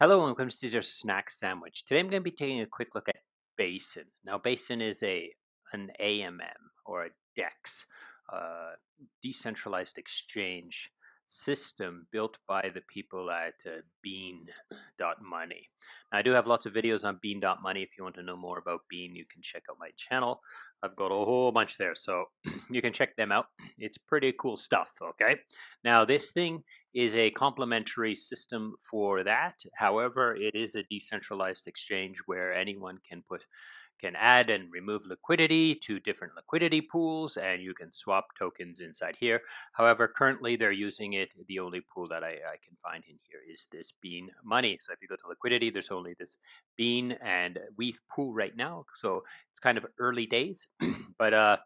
Hello and welcome to Caesar's Snack Sandwich. Today I'm going to be taking a quick look at BASIN. Now BASIN is an AMM or a DEX, decentralized exchange system built by the people at Bean.money. Now I do have lots of videos on Bean.money. If you want to know more about Bean, you can check out my channel. I've got a whole bunch there, so you can check them out. It's pretty cool stuff, okay? Now this thing is a complementary system for that. However, it is a decentralized exchange where anyone can add and remove liquidity to different liquidity pools, and you can swap tokens inside here. However, currently they're using it. The only pool that I can find in here is this Bean money. So if you go to liquidity, there's only this Bean and WEEF pool right now. So it's kind of early days, but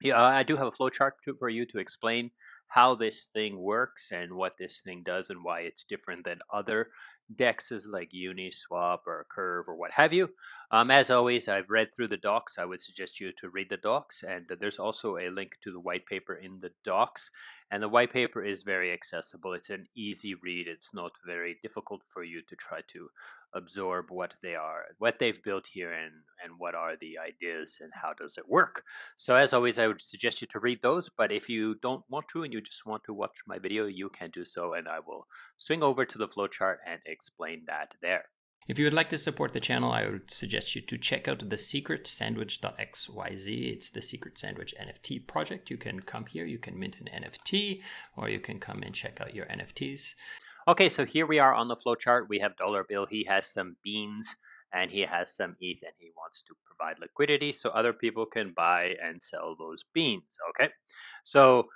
yeah, I do have a flowchart for you to explain how this thing works and what this thing does and why it's different than other dexes like Uniswap or Curve or what have you. As always, I've read through the docs. I would suggest you to read the docs, and there's also a link to the white paper in the docs. And the white paper is very accessible. It's an easy read. It's not very difficult for you to try to absorb what they are, what they've built here, and what are the ideas and how does it work. So as always, I would suggest you to read those, but if you don't want to and you just want to watch my video, you can do so, and I will swing over to the flowchart and explain that there. If you would like to support the channel, I would suggest you to check out the Secret Sandwich.xyz. It's the Secret Sandwich NFT project. You can come here, you can mint an NFT, or you can come and check out your NFTs. Okay, so here we are on the flowchart. We have Dollar Bill. He has some beans and he has some ETH, and he wants to provide liquidity so other people can buy and sell those beans. Okay, so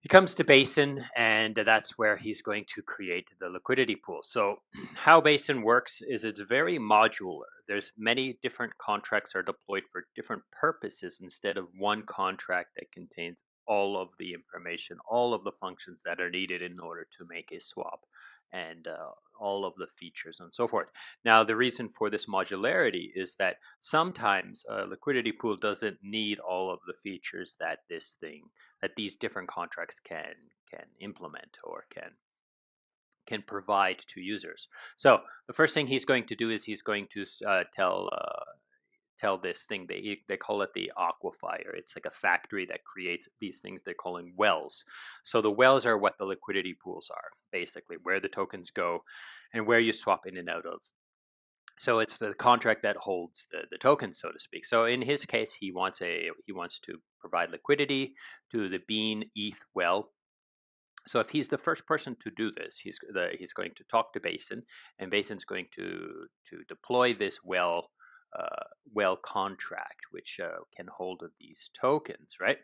he comes to BASIN, and that's where he's going to create the liquidity pool. So how BASIN works is it's very modular. There's many different contracts are deployed for different purposes instead of one contract that contains all of the information, all of the functions that are needed in order to make a swap, and all of the features and so forth. Now, the reason for this modularity is that sometimes a liquidity pool doesn't need all of the features that these different contracts can implement or can provide to users. So the first thing he's going to do is he's going to tell this thing, they call it the aquifer. It's like a factory that creates these things they're calling wells. So the wells are what the liquidity pools are, basically where the tokens go and where you swap in and out of. So it's the contract that holds the tokens, so to speak. So in his case, he wants to provide liquidity to the Bean ETH well. So if he's the first person to do this, he's going to talk to BASIN, and BASIN's going to deploy this well contract, which can hold these tokens, right?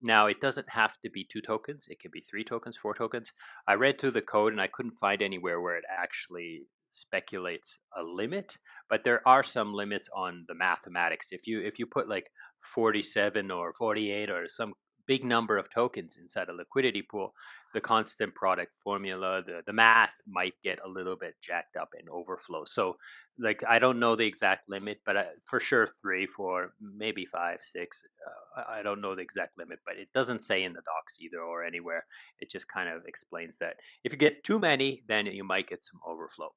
Now it doesn't have to be 2 tokens; it can be 3 tokens, 4 tokens. I read through the code and I couldn't find anywhere where it actually speculates a limit, but there are some limits on the mathematics. If you put like 47 or 48 or some big number of tokens inside a liquidity pool, the constant product formula, the math might get a little bit jacked up and overflow. So like I don't know the exact limit, but for sure 3, 4, maybe 5, 6. I don't know the exact limit, but it doesn't say in the docs either or anywhere. It just kind of explains that if you get too many, then you might get some overflow.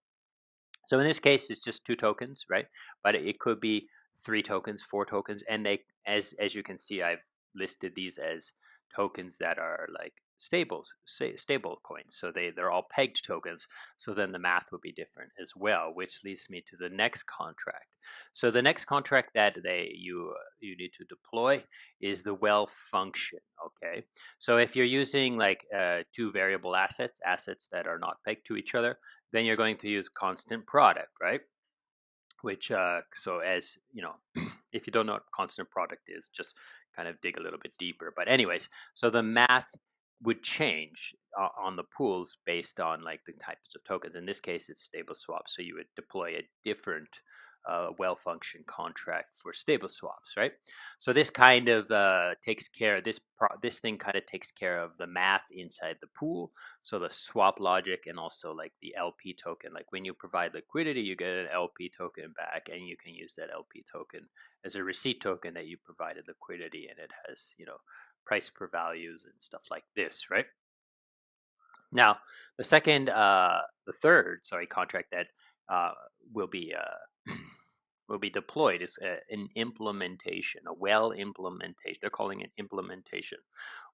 So in this case, it's just 2 tokens, right? But it could be 3 tokens, 4 tokens, and they, as you can see, I've listed these as tokens that are like stable coins. So they're all pegged tokens. So then the math would be different as well, which leads me to the next contract. So the next contract that you need to deploy is the well function. Okay. So if you're using like 2 variable assets that are not pegged to each other, then you're going to use constant product, right? Which, so as you know, if you don't know what constant product is, just kind of dig a little bit deeper. But anyways, so the math would change on the pools based on like the types of tokens. In this case, it's stable swap. So you would deploy a different well-functioned contract for stable swaps, right? So this kind of takes care of this thing kind of takes care of the math inside the pool. So the swap logic and also like the LP token. Like when you provide liquidity, you get an LP token back, and you can use that LP token as a receipt token that you provided liquidity, and it has price per values and stuff like this, right? Now, the third, sorry, contract that uh, will be will be deployed is an implementation, a well implementation. They're calling it implementation.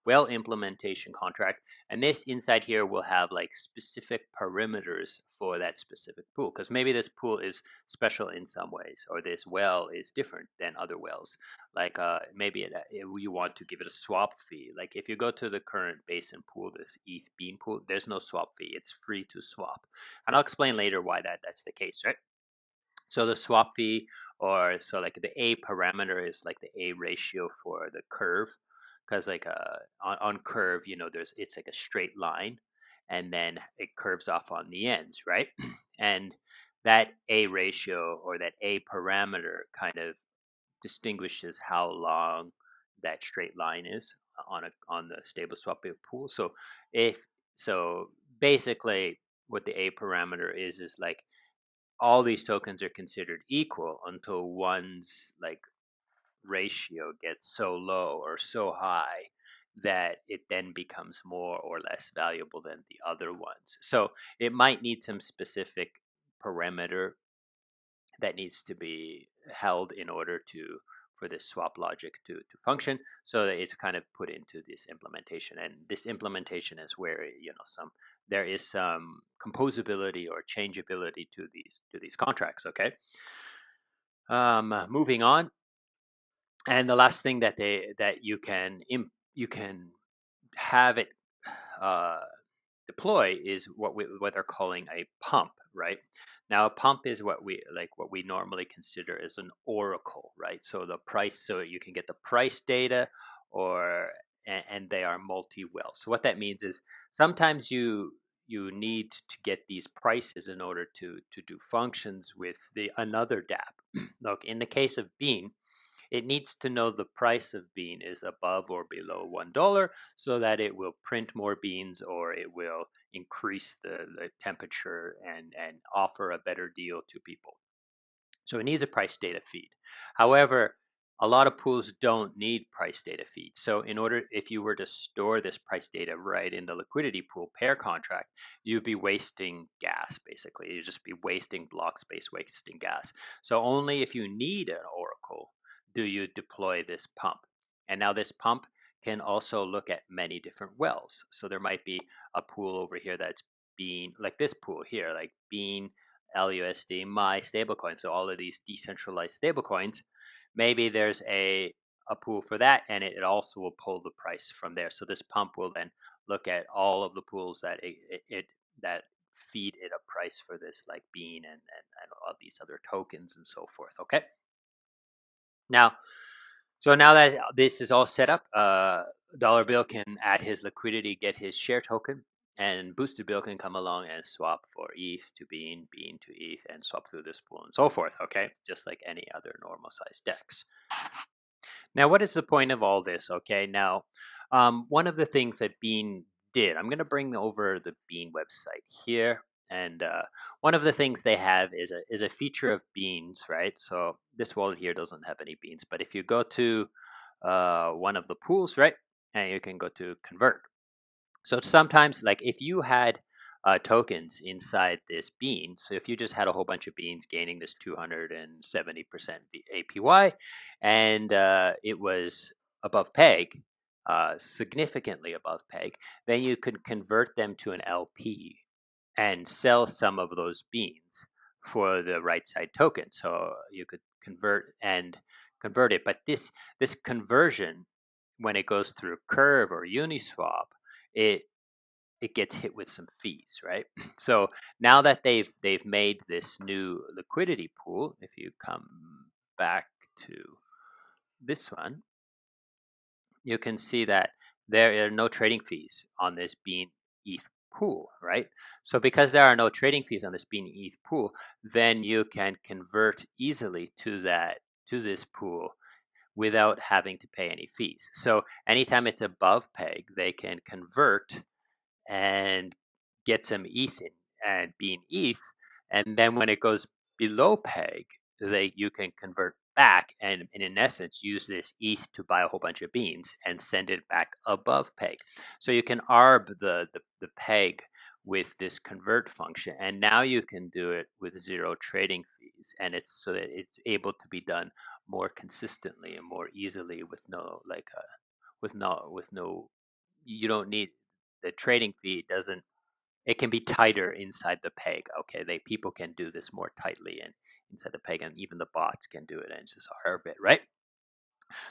Well implementation contract. And this inside here will have like specific perimeters for that specific pool, because maybe this pool is special in some ways, or this well is different than other wells. Like maybe you want to give it a swap fee. Like if you go to the current BASIN pool, this ETH bean pool, there's no swap fee. It's free to swap. And I'll explain later why that's the case, right? So the swap fee, or so like the A parameter is like the A ratio for the curve, because like on curve, it's like a straight line, and then it curves off on the ends, right? And that A ratio or that A parameter kind of distinguishes how long that straight line is on the stable swap pool. If so, basically, what the A parameter is like all these tokens are considered equal until one's like ratio gets so low or so high that it then becomes more or less valuable than the other ones. So it might need some specific parameter that needs to be held in order for this swap logic to function, so that it's kind of put into this implementation. And this implementation is where there is some composability or changeability to these contracts. Okay. Moving on, and the last thing that you can have it uh, deploy is what they're calling a pump, right? Now a pump is what we normally consider as an oracle, right? So the price, so you can get the price data, or and they are multi-well. So what that means is sometimes you need to get these prices in order to do functions with the another dApp. Look, in the case of Bean, it needs to know the price of bean is above or below $1, so that it will print more beans, or it will increase the temperature and offer a better deal to people. So it needs a price data feed. However, a lot of pools don't need price data feeds. So if you were to store this price data right in the liquidity pool pair contract, you'd be wasting gas, basically. You'd just be wasting block space, wasting gas. So only if you need an oracle do you deploy this pump. And now this pump can also look at many different wells. So there might be a pool over here that's bean, like this pool here, like bean, LUSD, my stablecoin. So all of these decentralized stablecoins, maybe there's a pool for that, and it also will pull the price from there. So this pump will then look at all of the pools that feed it a price for this, like bean and all these other tokens and so forth. Okay. Now, so now that this is all set up, Dollar Bill can add his liquidity, get his share token, and Boosted Bill can come along and swap for ETH to Bean, Bean to ETH, and swap through this pool and so forth. Okay, just like any other normal sized DEX. Now, what is the point of all this? Okay, now, one of the things that Bean did, I'm going to bring over the Bean website here. And one of the things they have is a feature of beans, right? So this wallet here doesn't have any beans, but if you go to one of the pools, right, and you can go to convert. So sometimes, like if you had tokens inside this bean, so if you just had a whole bunch of beans gaining this 270% APY, and it was above peg, significantly above peg, then you could convert them to an LP and sell some of those beans for the right side token. So you could convert it. But this conversion, when it goes through Curve or Uniswap, it it gets hit with some fees, right? So now that they've made this new liquidity pool, if you come back to this one, you can see that there are no trading fees on this Bean ETH pool, right? So because there are no trading fees on this Bean ETH pool, then you can convert easily to this pool without having to pay any fees. So anytime it's above peg, they can convert and get some ETH in and Bean ETH, and then when it goes below peg, you can convert back and in essence use this ETH to buy a whole bunch of beans and send it back above peg. So you can arb the peg with this convert function, and now you can do it with 0 trading fees, and it's so that it's able to be done more consistently and more easily with no you don't need the trading fee. Doesn't It can be tighter inside the peg. Okay, people can do this more tightly and inside the peg, and even the bots can do it, and it's just a bit, right?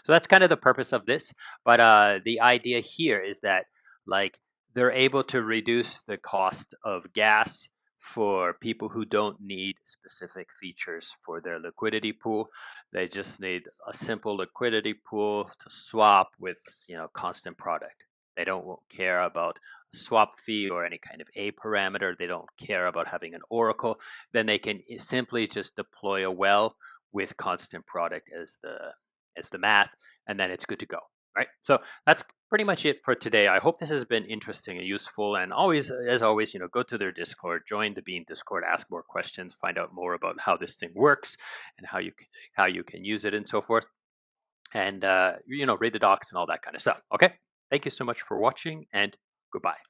So that's kind of the purpose of this. But the idea here is that like they're able to reduce the cost of gas for people who don't need specific features for their liquidity pool. They just need a simple liquidity pool to swap with, constant product. They don't care about a swap fee or any kind of A parameter. They don't care about having an oracle. Then they can simply just deploy a well with constant product as the math, and then it's good to go, right? So that's pretty much it for today. I hope this has been interesting and useful. And as always, go to their Discord, join the Bean Discord, ask more questions, find out more about how this thing works and how you can use it and so forth. And read the docs and all that kind of stuff. Okay. Thank you so much for watching, and goodbye.